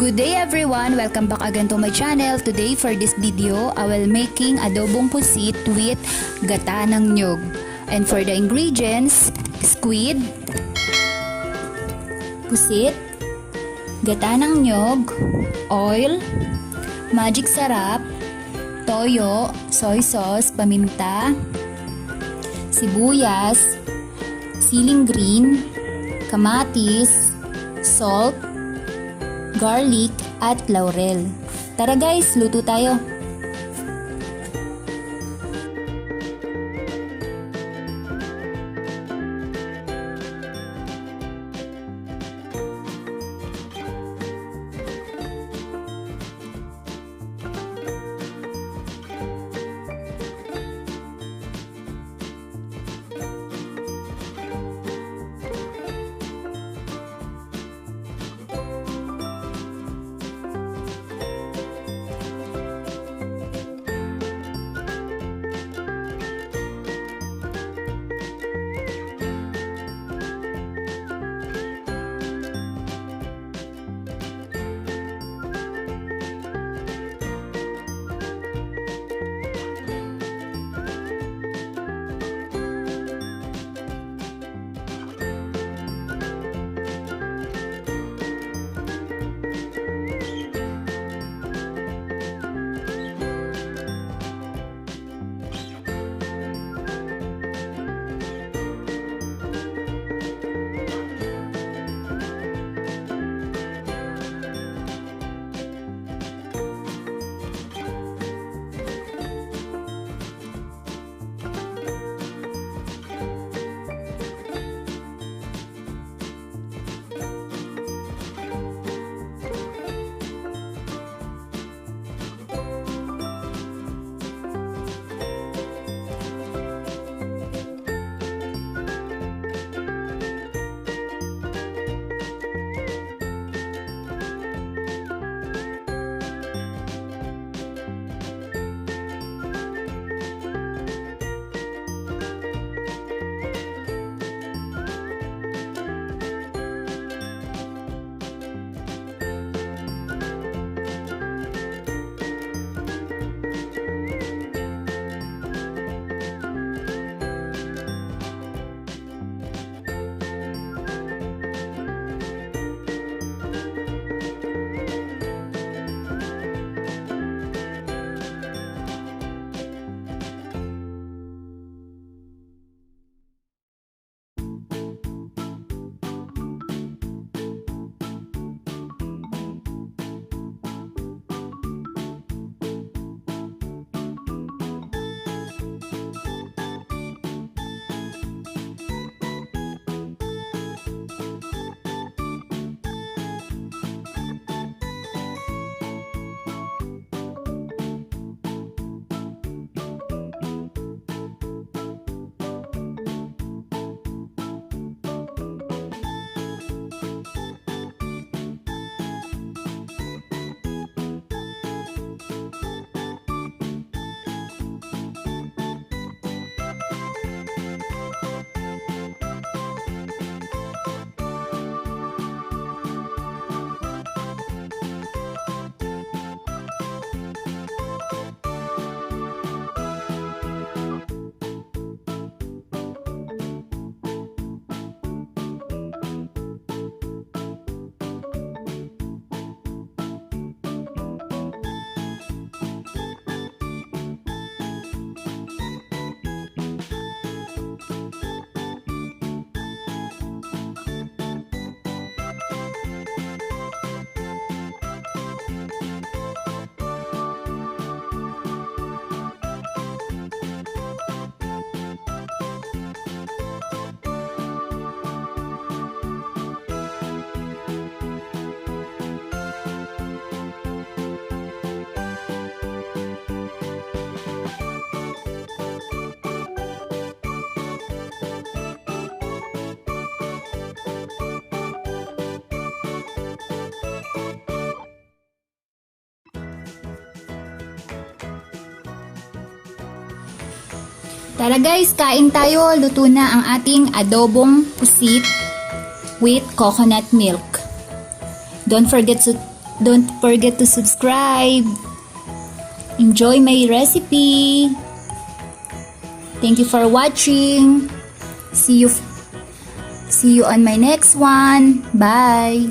Good day everyone! Welcome back again to my channel. Today for this video, I will making adobong pusit with gata ng nyog. And for the ingredients, squid, pusit, gata ng nyog, oil, magic sarap, toyo, soy sauce, paminta, sibuyas, siling green, kamatis, salt, garlic, at laurel. Tara guys, luto tayo! Tara guys, kain tayo. Luto na ang ating adobong pusit with coconut milk. Don't forget Don't forget to subscribe. Enjoy my recipe. Thank you for watching. See you on my next one. Bye.